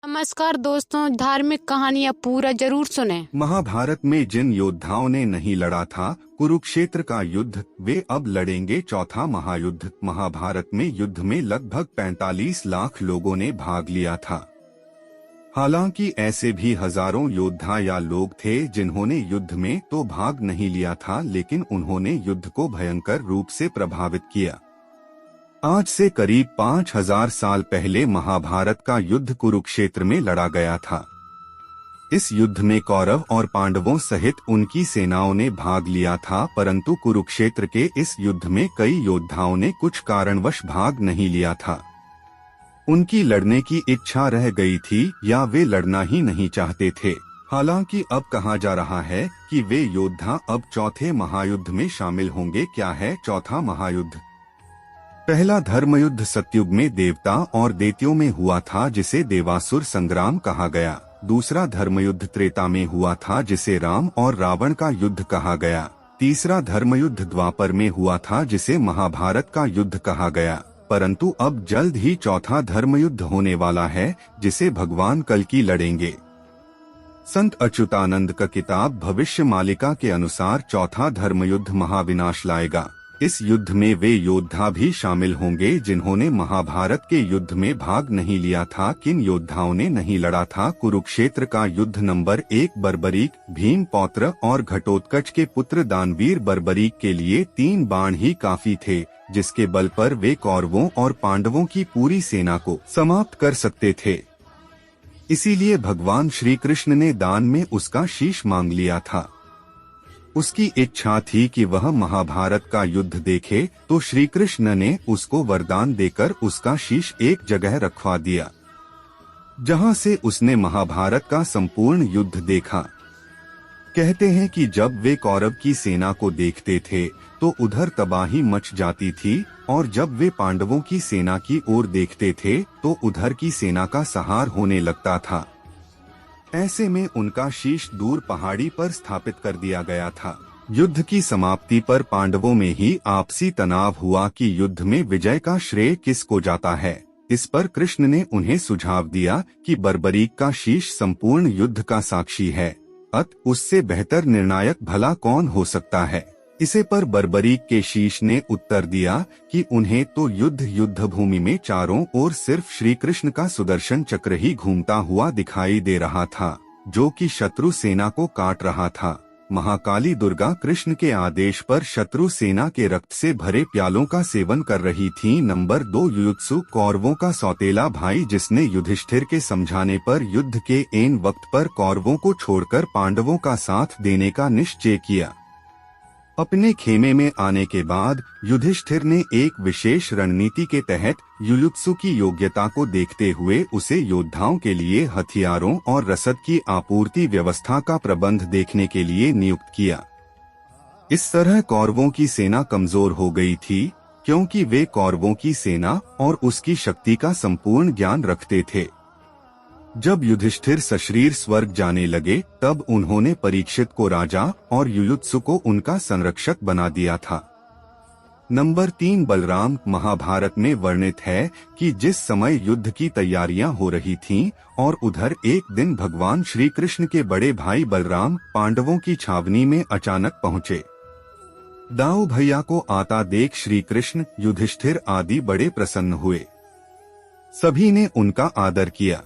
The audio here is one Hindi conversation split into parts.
नमस्कार दोस्तों, धार्मिक कहानियाँ पूरा जरूर सुने। महाभारत में जिन योद्धाओं ने नहीं लड़ा था कुरुक्षेत्र का युद्ध, वे अब लड़ेंगे चौथा महायुद्ध। महाभारत में युद्ध में लगभग 45 लाख लोगों ने भाग लिया था। हालांकि ऐसे भी हजारों योद्धा या लोग थे जिन्होंने युद्ध में तो भाग नहीं लिया था, लेकिन उन्होंने युद्ध को भयंकर रूप से प्रभावित किया। आज से करीब 5000 साल पहले महाभारत का युद्ध कुरुक्षेत्र में लड़ा गया था। इस युद्ध में कौरव और पांडवों सहित उनकी सेनाओं ने भाग लिया था, परंतु कुरुक्षेत्र के इस युद्ध में कई योद्धाओं ने कुछ कारणवश भाग नहीं लिया था। उनकी लड़ने की इच्छा रह गई थी या वे लड़ना ही नहीं चाहते थे। हालांकि अब कहा जा रहा है कि वे योद्धा अब चौथे महायुद्ध में शामिल होंगे। क्या है चौथा महायुद्ध? पहला धर्मयुद्ध सतयुग में देवता और दैत्यों में हुआ था, जिसे देवासुर संग्राम कहा गया। दूसरा धर्मयुद्ध त्रेता में हुआ था, जिसे राम और रावण का युद्ध कहा गया। तीसरा धर्मयुद्ध द्वापर में हुआ था, जिसे महाभारत का युद्ध कहा गया। परंतु अब जल्द ही चौथा धर्मयुद्ध होने वाला है, जिसे भगवान कल्कि लड़ेंगे। संत अच्युतानंद का किताब भविष्य मालिका के अनुसार चौथा धर्मयुद्ध महाविनाश लाएगा। इस युद्ध में वे योद्धा भी शामिल होंगे जिन्होंने महाभारत के युद्ध में भाग नहीं लिया था। किन योद्धाओं ने नहीं लड़ा था? कुरुक्षेत्र का युद्ध नंबर 1 बर्बरीक, भीम पौत्र और घटोत्कच के पुत्र दानवीर बर्बरीक के लिए 3 बाण ही काफी थे, जिसके बल पर वे कौरवों और पांडवों की पूरी सेना को समाप्त कर सकते थे। इसीलिए भगवान श्री कृष्ण ने दान में उसका शीश मांग लिया था। उसकी इच्छा थी कि वह महाभारत का युद्ध देखे, तो श्री कृष्ण ने उसको वरदान देकर उसका शीश एक जगह रखवा दिया, जहां से उसने महाभारत का संपूर्ण युद्ध देखा। कहते हैं कि जब वे कौरव की सेना को देखते थे तो उधर तबाही मच जाती थी, और जब वे पांडवों की सेना की ओर देखते थे तो उधर की सेना का संहार होने लगता था। ऐसे में उनका शीश दूर पहाड़ी पर स्थापित कर दिया गया था। युद्ध की समाप्ति पर पांडवों में ही आपसी तनाव हुआ कि युद्ध में विजय का श्रेय किसको जाता है। इस पर कृष्ण ने उन्हें सुझाव दिया कि बर्बरीक का शीश संपूर्ण युद्ध का साक्षी है, अतः उससे बेहतर निर्णायक भला कौन हो सकता है। इसे पर बर्बरीक के शीश ने उत्तर दिया कि उन्हें तो युद्ध भूमि में चारों ओर सिर्फ श्री कृष्ण का सुदर्शन चक्र ही घूमता हुआ दिखाई दे रहा था, जो कि शत्रु सेना को काट रहा था। महाकाली दुर्गा कृष्ण के आदेश पर शत्रु सेना के रक्त से भरे प्यालों का सेवन कर रही थी। नंबर 2 युयुत्सु, कौरवों का सौतेला भाई, जिसने युधिष्ठिर के समझाने पर युद्ध के ऐन वक्त पर कौरवों को छोड़कर पांडवों का साथ देने का निश्चय किया। अपने खेमे में आने के बाद युधिष्ठिर ने एक विशेष रणनीति के तहत युयुत्सु की योग्यता को देखते हुए उसे योद्धाओं के लिए हथियारों और रसद की आपूर्ति व्यवस्था का प्रबंध देखने के लिए नियुक्त किया। इस तरह कौरवों की सेना कमजोर हो गई थी, क्योंकि वे कौरवों की सेना और उसकी शक्ति का संपूर्ण ज्ञान रखते थे। जब युधिष्ठिर सशरीर स्वर्ग जाने लगे, तब उन्होंने परीक्षित को राजा और युयुत्सु को उनका संरक्षक बना दिया था। नंबर 3 बलराम, महाभारत में वर्णित है कि जिस समय युद्ध की तैयारियां हो रही थीं और उधर एक दिन भगवान श्री कृष्ण के बड़े भाई बलराम पांडवों की छावनी में अचानक पहुंचे। दाऊ भैया को आता देख श्री कृष्ण, युधिष्ठिर आदि बड़े प्रसन्न हुए। सभी ने उनका आदर किया।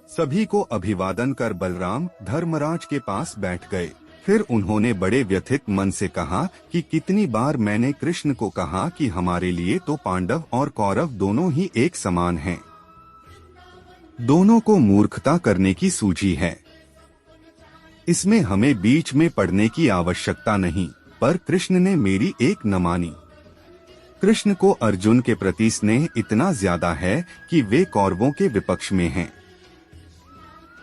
सभी को अभिवादन कर बलराम धर्मराज के पास बैठ गए। फिर उन्होंने बड़े व्यथित मन से कहा कि कितनी बार मैंने कृष्ण को कहा कि हमारे लिए तो पांडव और कौरव दोनों ही एक समान हैं। दोनों को मूर्खता करने की सूझी है। इसमें हमें बीच में पड़ने की आवश्यकता नहीं, पर कृष्ण ने मेरी एक न मानी। कृष्ण को अर्जुन के प्रति स्नेह इतना ज्यादा है कि वे कौरवों के विपक्ष में हैं।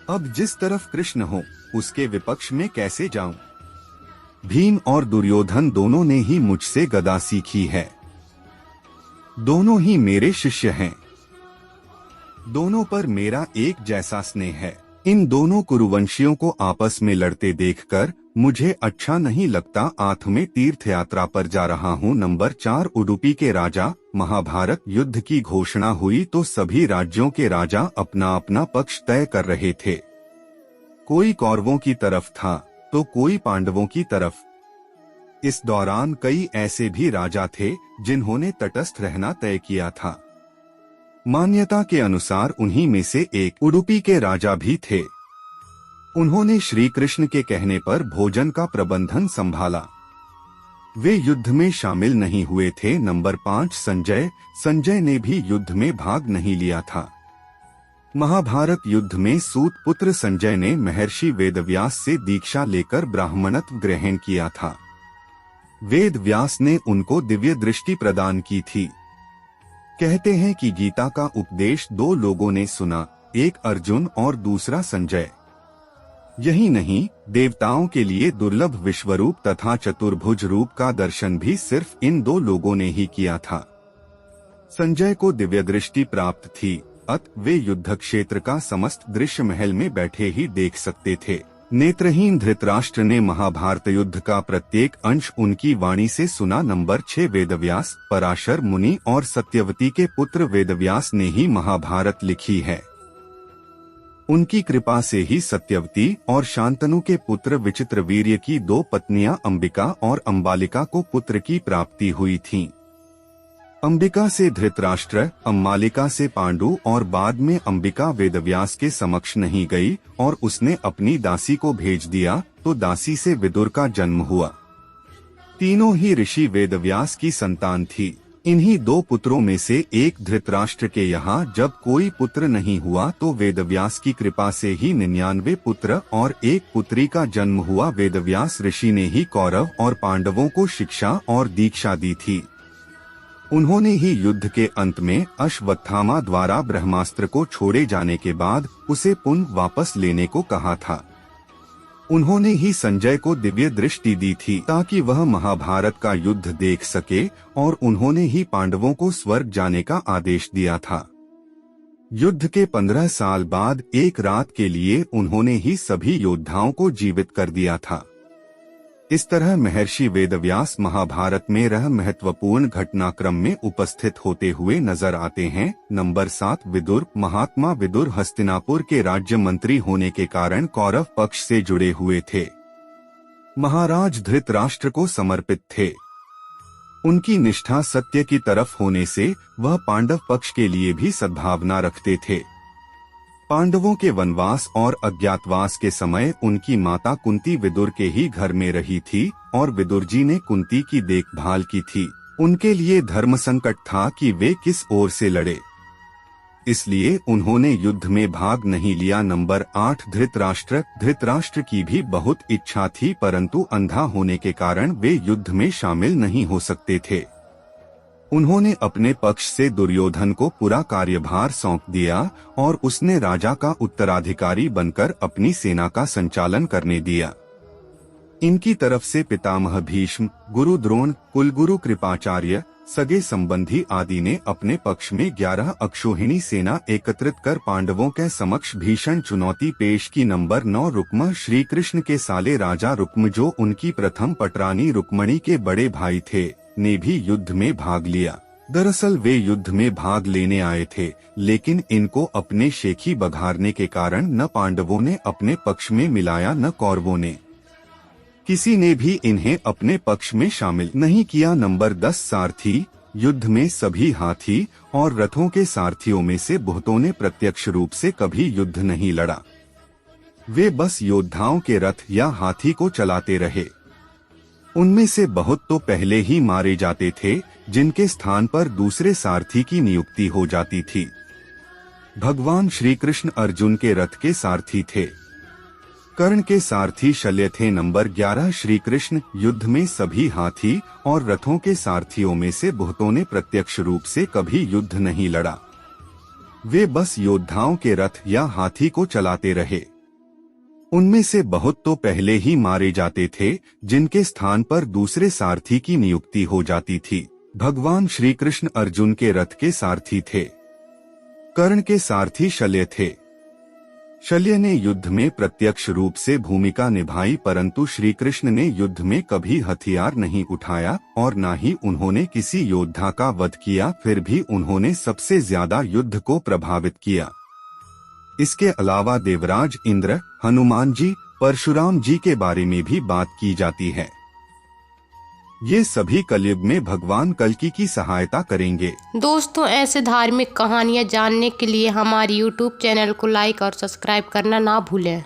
अब जिस तरफ कृष्ण हो, उसके विपक्ष में कैसे जाऊं? भीम और दुर्योधन दोनों ने ही मुझसे गदा सीखी है। दोनों ही मेरे शिष्य हैं। दोनों पर मेरा एक जैसा स्नेह है। इन दोनों कुरुवंशियों को आपस में लड़ते देखकर मुझे अच्छा नहीं लगता, आथ में तीर्थ यात्रा पर जा रहा हूँ। नंबर 4 उडुपी के राजा। महाभारत युद्ध की घोषणा हुई तो सभी राज्यों के राजा अपना अपना पक्ष तय कर रहे थे। कोई कौरवों की तरफ था तो कोई पांडवों की तरफ। इस दौरान कई ऐसे भी राजा थे जिन्होंने तटस्थ रहना तय किया था। मान्यता के अनुसार उन्हीं में से एक उडुपी के राजा भी थे। उन्होंने श्री कृष्ण के कहने पर भोजन का प्रबंधन संभाला। वे युद्ध में शामिल नहीं हुए थे। नंबर 5 संजय। संजय ने भी युद्ध में भाग नहीं लिया था। महाभारत युद्ध में सूत पुत्र संजय ने महर्षि वेदव्यास से दीक्षा लेकर ब्राह्मणत्व ग्रहण किया था। वेद व्यास ने उनको दिव्य दृष्टि प्रदान की थी। कहते हैं कि गीता का उपदेश 2 लोगों ने सुना, एक अर्जुन और दूसरा संजय। यही नहीं, देवताओं के लिए दुर्लभ विश्वरूप तथा चतुर्भुज रूप का दर्शन भी सिर्फ इन 2 लोगों ने ही किया था। संजय को दिव्य दृष्टि प्राप्त थी, अतः वे युद्ध क्षेत्र का समस्त दृश्य महल में बैठे ही देख सकते थे। नेत्रहीन धृतराष्ट्र ने महाभारत युद्ध का प्रत्येक अंश उनकी वाणी से सुना। नंबर 6 वेदव्यास। पराशर मुनि और सत्यवती के पुत्र वेदव्यास ने ही महाभारत लिखी है। उनकी कृपा से ही सत्यवती और शांतनु के पुत्र विचित्रवीर्य की 2 पत्नियां अंबिका और अंबालिका को पुत्र की प्राप्ति हुई थी। अंबिका से धृतराष्ट्र, अम्बालिका से पांडु और बाद में अंबिका वेदव्यास के समक्ष नहीं गई और उसने अपनी दासी को भेज दिया तो दासी से विदुर का जन्म हुआ। तीनों ही ऋषि वेदव्यास की संतान थी। इन्हीं 2 पुत्रों में से एक धृतराष्ट्र के यहाँ जब कोई पुत्र नहीं हुआ तो वेदव्यास की कृपा से ही 99 पुत्र और एक पुत्री का जन्म हुआ। वेदव्यास ऋषि ने ही कौरव और पांडवों को शिक्षा और दीक्षा दी थी। उन्होंने ही युद्ध के अंत में अश्वत्थामा द्वारा ब्रह्मास्त्र को छोड़े जाने के बाद उसे पुनः वापस लेने को कहा था। उन्होंने ही संजय को दिव्य दृष्टि दी थी ताकि वह महाभारत का युद्ध देख सके और उन्होंने ही पांडवों को स्वर्ग जाने का आदेश दिया था। युद्ध के 15 साल बाद एक रात के लिए उन्होंने ही सभी योद्धाओं को जीवित कर दिया था। इस तरह महर्षि वेदव्यास महाभारत में रह महत्वपूर्ण घटनाक्रम में उपस्थित होते हुए नजर आते हैं। नंबर 7 विदुर। महात्मा विदुर हस्तिनापुर के राज्य मंत्री होने के कारण कौरव पक्ष से जुड़े हुए थे। महाराज धृतराष्ट्र को समर्पित थे। उनकी निष्ठा सत्य की तरफ होने से वह पांडव पक्ष के लिए भी सद्भावना रखते थे। पांडवों के वनवास और अज्ञातवास के समय उनकी माता कुंती विदुर के ही घर में रही थी और विदुर जी ने कुंती की देखभाल की थी। उनके लिए धर्म संकट था कि वे किस ओर से लड़े, इसलिए उन्होंने युद्ध में भाग नहीं लिया। नंबर 8 धृतराष्ट्र। धृतराष्ट्र की भी बहुत इच्छा थी परंतु अंधा होने के कारण वे युद्ध में शामिल नहीं हो सकते थे। उन्होंने अपने पक्ष से दुर्योधन को पूरा कार्यभार सौंप दिया और उसने राजा का उत्तराधिकारी बनकर अपनी सेना का संचालन करने दिया। इनकी तरफ से पितामह भीष्म, गुरु द्रोण, कुलगुरु कृपाचार्य, सगे संबंधी आदि ने अपने पक्ष में 11 अक्षौहिणी सेना एकत्रित कर पांडवों के समक्ष भीषण चुनौती पेश की। नंबर 9 रुक्म। श्री कृष्ण के साले राजा रुक्म जो उनकी प्रथम पटरानी रुक्मणी के बड़े भाई थे ने भी युद्ध में भाग लिया। दरअसल वे युद्ध में भाग लेने आए थे लेकिन इनको अपने शेखी बघारने के कारण न पांडवों ने अपने पक्ष में मिलाया न कौरवों ने। किसी ने भी इन्हें अपने पक्ष में शामिल नहीं किया। नंबर 10 सारथी। युद्ध में सभी हाथी और रथों के सारथियों में से बहुतों ने प्रत्यक्ष रूप से कभी युद्ध नहीं लड़ा। वे बस योद्धाओं के रथ या हाथी को चलाते रहे। उनमें से बहुत तो पहले ही मारे जाते थे जिनके स्थान पर दूसरे सारथी की नियुक्ति हो जाती थी। भगवान श्री कृष्ण अर्जुन के रथ के सारथी थे। कर्ण के सारथी शल्य थे। नंबर 11 श्री कृष्ण। युद्ध में सभी हाथी और रथों के सारथियों में से बहुतों ने प्रत्यक्ष रूप से कभी युद्ध नहीं लड़ा। वे बस योद्धाओं के रथ या हाथी को चलाते रहे। उनमें से बहुत तो पहले ही मारे जाते थे जिनके स्थान पर दूसरे सारथी की नियुक्ति हो जाती थी। भगवान श्री कृष्ण अर्जुन के रथ के सारथी थे। कर्ण के सारथी शल्य थे। शल्य ने युद्ध में प्रत्यक्ष रूप से भूमिका निभाई, परंतु श्री कृष्ण ने युद्ध में कभी हथियार नहीं उठाया और न ही उन्होंने किसी योद्धा का वध किया। फिर भी उन्होंने सबसे ज्यादा युद्ध को प्रभावित किया। इसके अलावा देवराज इंद्र, हनुमान जी, परशुराम जी के बारे में भी बात की जाती है। ये सभी कलयुग में भगवान कल्कि की सहायता करेंगे। दोस्तों, ऐसे धार्मिक कहानियाँ जानने के लिए हमारे YouTube चैनल को लाइक और सब्सक्राइब करना ना भूलें।